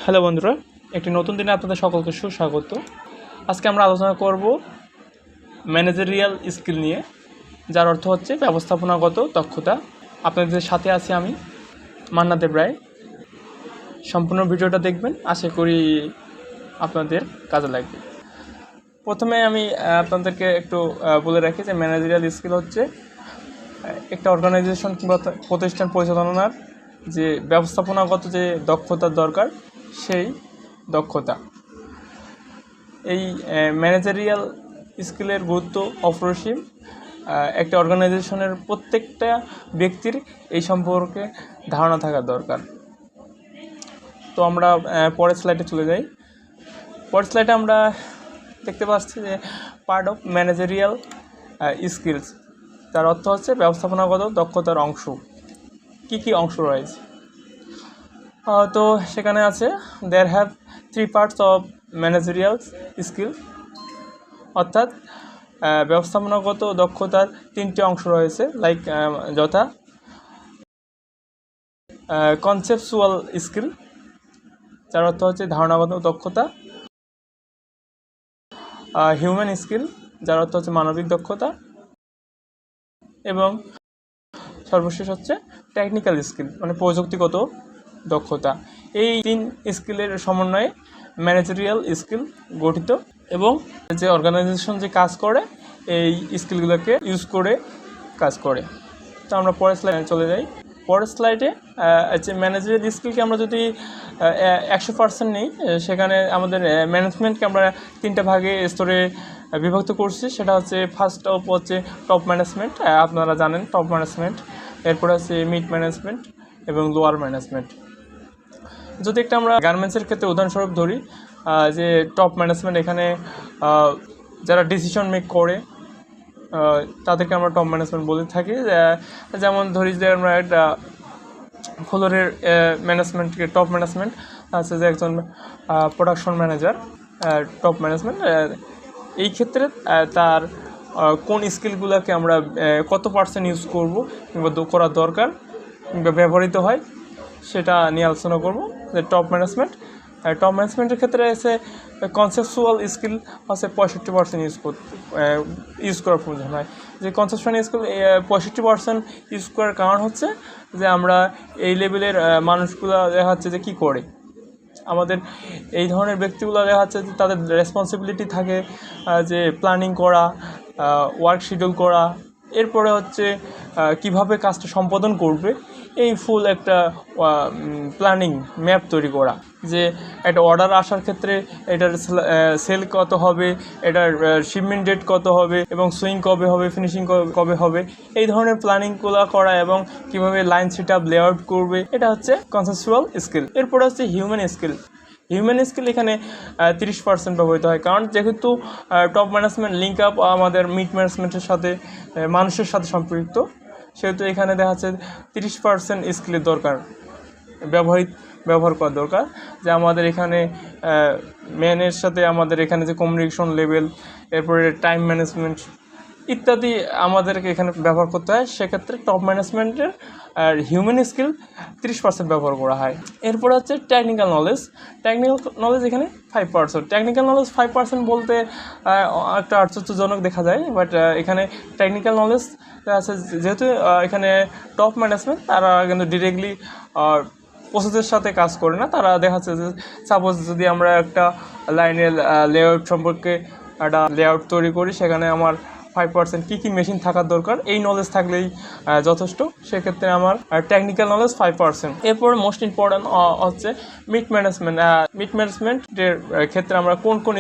Hello বন্ধুরা, একটি নতুন দিনে আপনাদের সকলকে সুস্বাগত। আজকে আমরা আলোচনা করব ম্যানেজারিয়াল স্কিল নিয়ে, যার অর্থ হচ্ছে ব্যবস্থাপনাগত দক্ষতা। আপনাদের সাথে আছি আমি, মান্না দেব রায়। সম্পূর্ণ ভিডিওটা দেখবেন, আশা করি আপনাদের কাজে লাগবে। প্রথমে আমি আপনাদেরকে একটু বলে রাখি যে ম্যানেজারিয়াল স্কিল হচ্ছে একটা অর্গানাইজেশন কিংবা প্রতিষ্ঠান পরিচালনার যে ব্যবস্থাপনাগত যে দক্ষতার দরকার, সেই দক্ষতা। এই ম্যানেজারিয়াল স্কিলের গুরুত্ব অপরিসীম। একটা অর্গানাইজেশনের প্রত্যেকটা ব্যক্তির এই সম্পর্কে ধারণা থাকা দরকার। তো আমরা পরের স্লাইডে চলে যাই। পরের স্লাইডে আমরা দেখতে পাচ্ছি যে পার্ট অফ ম্যানেজারিয়াল স্কিলস, তার অর্থ হচ্ছে ব্যবস্থাপনাগত দক্ষতার অংশ। কি কি অংশ রয়েছে? তো সেখানে আছে there have 3 parts of managerial skill, অর্থাৎ ব্যবস্থাপনাগত দক্ষতার 3টি অংশ রয়েছে, লাইক যথা কনসেপচুয়াল স্কিল, যার অর্থ হচ্ছে ধারণাগত দক্ষতা, হিউম্যান স্কিল, যার অর্থ হচ্ছে মানবিক দক্ষতা, এবং সর্বশেষ হচ্ছে টেকনিক্যাল স্কিল, মানে প্রযুক্তিগত দক্ষতা। এই 3 স্কিলের সমন্বয়ে ম্যানেজারিয়াল স্কিল গঠিত, এবং যে অর্গানাইজেশন যে কাজ করে এই স্কিলগুলোকে ইউজ করে কাজ করে। তো আমরা পরের স্লাইডে চলে যাই। পরের স্লাইডে যে ম্যানেজারিয়াল স্কিলকে আমরা যদি 100% নিই, সেখানে আমাদের ম্যানেজমেন্টকে আমরা 3টা ভাগে স্তরে বিভক্ত করছি। সেটা হচ্ছে ফার্স্ট অফ হচ্ছে টপ ম্যানেজমেন্ট, আপনারা জানেন টপ ম্যানেজমেন্ট। এরপর আছে মিড ম্যানেজমেন্ট এবং লোয়ার ম্যানেজমেন্ট। যদি একটা আমরা গার্মেন্টসের ক্ষেত্রে উদাহরণস্বরূপ ধরি, যে টপ ম্যানেজমেন্ট, এখানে যারা ডিসিশন মেক করে তাদেরকে আমরা টপ ম্যানেজমেন্ট বলে থাকি। যেমন ধরি যে আমরা একটা ফ্লোরের ম্যানেজমেন্টকে টপ ম্যানেজমেন্ট আছে, যে একজন প্রোডাকশন ম্যানেজার টপ ম্যানেজমেন্ট। এই ক্ষেত্রে তার কোন স্কিলগুলোকে আমরা কত % ইউজ করব কিংবা করার দরকার কিংবা ব্যবহৃত হয়, সেটা নিয়ে আলোচনা করব। যে টপ ম্যানেজমেন্টের ক্ষেত্রে এসে কনসেপচুয়াল স্কিল হচ্ছে 65% ইউজ করার প্রয়োজন হয়। যে কনসেপচুয়াল স্কিল 65% ইউজ করার কারণ হচ্ছে যে আমরা এই লেভেলের মানুষগুলো দেখা যাচ্ছে যে কী করে, আমাদের এই ধরনের ব্যক্তিগুলো দেখা যাচ্ছে যে তাদের রেসপন্সিবিলিটি থাকে যে প্ল্যানিং করা, ওয়ার্ক শিডিউল করা, এরপরে হচ্ছে কিভাবে কাজটা সম্পাদন করবে, এই ফুল একটা প্ল্যানিং ম্যাপ তৈরি করা। যে একটা অর্ডার আসার ক্ষেত্রে এটার সেল কত হবে, এটার শিপমেন্ট ডেট কত হবে, এবং সুইং কবে হবে, ফিনিশিং কবে হবে, এই ধরনের প্ল্যানিংগুলো করা, এবং কিভাবে লাইন সেট আপ লেআউট করবে, এটা হচ্ছে কনসেপচুয়াল স্কিল। এরপরে হচ্ছে হিউম্যান স্কিল। এখানে 30% ব্যবহৃত হয়, কারণ যেহেতু টপ ম্যানেজমেন্ট লিঙ্ক আপ আমাদের মিড ম্যানেজমেন্টের সাথে, মানুষের সাথে সম্পৃক্ত, সেহেতু এখানে দেখা যাচ্ছে 30% স্কিলের দরকার, ব্যবহার করা দরকার। যে আমাদের এখানে ম্যানের সাথে আমাদের এখানে যে কমিউনিকেশন লেভেল, এরপরে টাইম ম্যানেজমেন্ট ইত্যাদি আমাদেরকে এখানে ব্যবহার করতে হয়। সেক্ষেত্রে টপ ম্যানেজমেন্টের আর হিউম্যান স্কিল 30% ব্যবহার করা হয়। এরপর হচ্ছে টেকনিক্যাল নলেজ, এখানে 5%। টেকনিক্যাল নলেজ 5% বলতে একটা আশ্চর্যজনক দেখা যায়, বাট এখানে টেকনিক্যাল নলেজ আছে, যেহেতু এখানে টপ ম্যানেজমেন্ট তারা কিন্তু ডিরেক্টলি প্রসেসের সাথে কাজ করে না। তারা দেখা যাচ্ছে যে সাপোজ যদি আমরা একটা লাইনের লেআউট সম্পর্কে একটা লেআউট তৈরি করি, সেখানে আমার 5% কী মেশিন থাকার দরকার, এই নলেজ থাকলেই যথেষ্ট। সেক্ষেত্রে আমার টেকনিক্যাল নলেজ 5%। এরপর মোস্ট ইম্পর্ট্যান্ট হচ্ছে মিড ম্যানেজমেন্টের ক্ষেত্রে আমরা কোন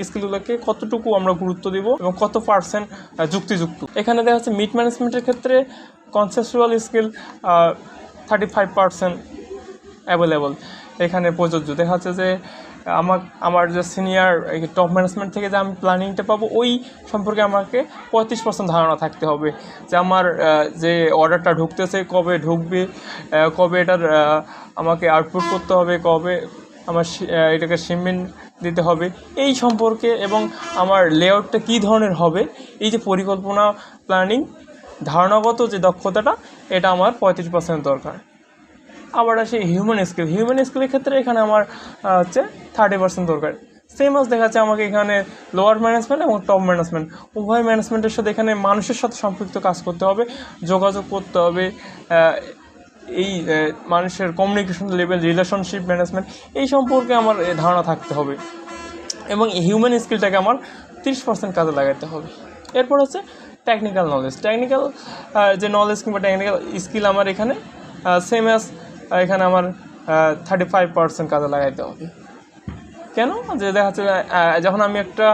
স্কিলগুলোকে কতটুকু আমরা গুরুত্ব দিব এবং কত % যুক্তিযুক্ত। এখানে দেখা যাচ্ছে মিড ম্যানেজমেন্টের ক্ষেত্রে কনসেপচুয়াল স্কিল 35% অ্যাভেলেবল এখানে প্রযোজ্য। দেখা যাচ্ছে যে আমার যে সিনিয়র টপ ম্যানেজমেন্ট থেকে যে আমি প্ল্যানিংটা পাবো, ওই সম্পর্কে আমাকে 35% ধারণা থাকতে হবে। যে আমার যে অর্ডারটা ঢুকতেছে, কবে ঢুকবে, কবে এটার আমাকে আউটপুট করতে হবে, কবে আমার এটাকে শিপমেন্ট দিতে হবে, এই সম্পর্কে, এবং আমার লেআউটটা কী ধরনের হবে, এই যে পরিকল্পনা, প্ল্যানিং, ধারণাগত যে দক্ষতাটা, এটা আমার 35% দরকার। আবার আসি হিউম্যান স্কিলের ক্ষেত্রে এখানে আমার হচ্ছে 30% দরকার। সেম আজ দেখা যাচ্ছে আমাকে এখানে লোয়ার ম্যানেজমেন্ট এবং টপ ম্যানেজমেন্ট উভয় ম্যানেজমেন্টের সাথে এখানে মানুষের সাথে সম্পৃক্ত কাজ করতে হবে, যোগাযোগ করতে হবে, এই মানুষের কমিউনিকেশন লেভেল, রিলেশনশিপ ম্যানেজমেন্ট এই সম্পর্কে আমার ধারণা থাকতে হবে এবং এই হিউম্যান স্কিলটাকে আমার 30% কাজে লাগাতে হবে। এরপর হচ্ছে টেকনিক্যাল যে নলেজ কিংবা টেকনিক্যাল স্কিল আমার এখানে সেম অ্যাজ এখানে আমার 35% কাজে লাগাইতে হবে। কেন? যে দেখা যাচ্ছে যখন আমি একটা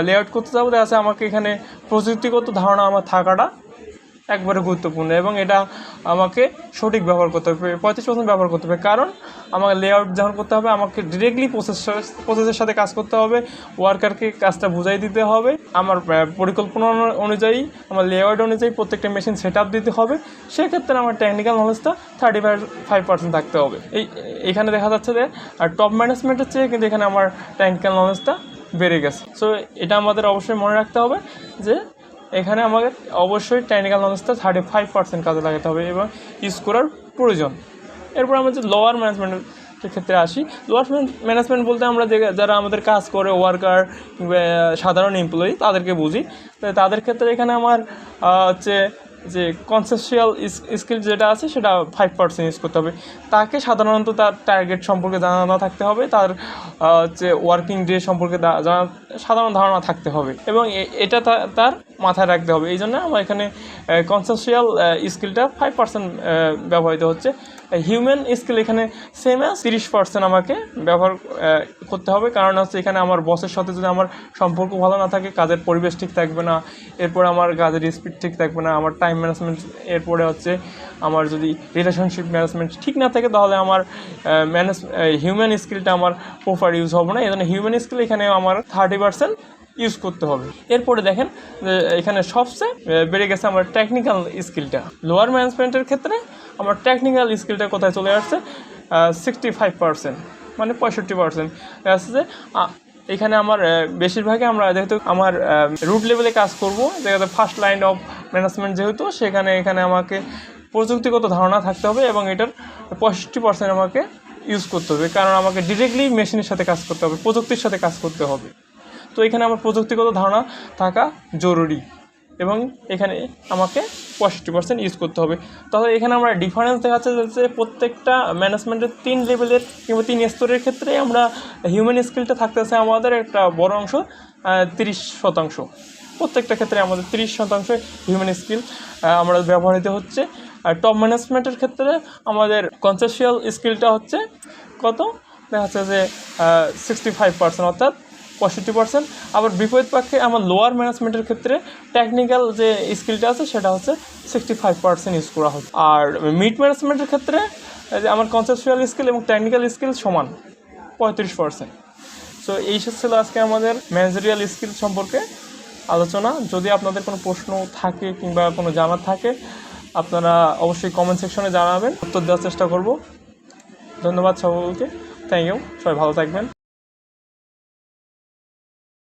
লেআউট করতে যাবো, দেখা যাচ্ছে আমাকে এখানে প্রযুক্তিগত ধারণা আমার থাকাটা একবারে গুরুত্বপূর্ণ এবং এটা আমাকে সঠিক ব্যবহার করতে হবে, 35% ব্যবহার করতে হবে। কারণ আমাকে লেআউট যখন করতে হবে আমাকে ডিরেক্টলি প্রসেসের সাথে কাজ করতে হবে, ওয়ার্কারকে কাজটা বুঝাই দিতে হবে, আমার পরিকল্পনা অনুযায়ী আমার লেআউট অনুযায়ী প্রত্যেকটা মেশিন সেট আপ দিতে হবে। সেক্ষেত্রে আমার টেকনিক্যাল নলেজটা 35% থাকতে হবে। এখানে দেখা যাচ্ছে যে টপ ম্যানেজমেন্টের চেয়ে কিন্তু এখানে আমার টেকনিক্যাল নলেজটা বেড়ে গেছে। সো এটা আমাদের অবশ্যই মনে রাখতে হবে যে এখানে আমাকে অবশ্যই টেকনিক্যাল নলেজটা 35% কাজে লাগাতে হবে এবং ইউজ করার প্রয়োজন। এরপর আমরা যে লোয়ার ম্যানেজমেন্টের ক্ষেত্রে আসি, লোয়ার ম্যানেজমেন্ট বলতে আমরা যারা আমাদের কাজ করে ওয়ার্কার কিংবা সাধারণ এমপ্লয়ি তাদেরকে বুঝি। তাদের ক্ষেত্রে এখানে আমার হচ্ছে যে কনসেপচুয়াল স্কিল যেটা আছে সেটা 5% ইউজ করতে হবে। তাকে সাধারণত তার টার্গেট সম্পর্কে জানা থাকতে হবে, তার হচ্ছে ওয়ার্কিং ডে সম্পর্কে সাধারণ ধারণা থাকতে হবে এবং এটা তার মাথায় রাখতে হবে। এই জন্য আমার এখানে কনসেপচুয়াল স্কিলটা 5% ব্যবহৃত হচ্ছে। হিউম্যান স্কিল এখানে সেম অ্যাজ 30% আমাকে ব্যবহার করতে হবে। কারণ হচ্ছে এখানে আমার বসের সাথে যদি আমার সম্পর্ক ভালো না থাকে, কাজের পরিবেশ ঠিক থাকবে না, এরপর আমার কাজের স্পিড ঠিক থাকবে না, আমার টাইম ম্যানেজমেন্ট, এরপরে হচ্ছে আমার যদি রিলেশনশিপ ম্যানেজমেন্ট ঠিক না থাকে তাহলে আমার হিউম্যান স্কিলটা আমার প্রপার ইউজ হবে না। এই জন্য হিউম্যান স্কিল এখানে আমার 30% ইউজ করতে হবে। এরপরে দেখেন যে এখানে সবচেয়ে বেড়ে গেছে আমার টেকনিক্যাল স্কিলটা। লোয়ার ম্যানেজমেন্টের ক্ষেত্রে আমার টেকনিক্যাল স্কিলটা কোথায় চলে আসছে 65%, মানে 65% আছে যে এখানে আমার বেশিরভাগই আমরা যেহেতু আমার রুট লেভেলে কাজ করব, যেহেতু ফার্স্ট লাইন অফ ম্যানেজমেন্ট যেহেতু এখানে আমাকে প্রযুক্তিগত ধারণা থাকতে হবে এবং এটার 65% আমাকে ইউজ করতে হবে। কারণ আমাকে ডিরেক্টলি মেশিনের সাথে কাজ করতে হবে, প্রযুক্তির সাথে কাজ করতে হবে। তো এখানে আমার প্রযুক্তিগত ধারণা থাকা জরুরি এবং এখানে আমাকে 65% ইউজ করতে হবে। তাহলে এখানে আমরা ডিফারেন্স দেখা যাচ্ছে যে প্রত্যেকটা ম্যানেজমেন্টের 3 লেভেলের কিংবা 3 স্তরের ক্ষেত্রে আমরা হিউম্যান স্কিলটা থাকতেছে আমাদের একটা বড় অংশ 30%। প্রত্যেকটা ক্ষেত্রে আমাদের 30% হিউম্যান স্কিল আমরা ব্যবহৃত হচ্ছে। আর টপ ম্যানেজমেন্টের ক্ষেত্রে আমাদের কনসেপচুয়াল স্কিলটা হচ্ছে কত দেখা যাচ্ছে যে 65%, অর্থাৎ 65%। আবার বিপরীত পক্ষে আমার লোয়ার ম্যানেজমেন্টের ক্ষেত্রে টেকনিক্যাল যে স্কিলটা আছে সেটা হচ্ছে 65% ইউজ করা হচ্ছে। আর মিড ম্যানেজমেন্টের ক্ষেত্রে আমার কনসেপচুয়াল স্কিল এবং টেকনিক্যাল স্কিল সমান 35%। সো এই ছিল আজকে আমাদের ম্যানেজারিয়াল স্কিল সম্পর্কে আলোচনা। যদি আপনাদের কোনো প্রশ্ন থাকে কিংবা কোনো জানার থাকে আপনারা অবশ্যই কমেন্ট সেকশনে জানাবেন, উত্তর দেওয়ার চেষ্টা করব। ধন্যবাদ সকলকে, থ্যাংক ইউ, সবাই ভালো থাকবেন।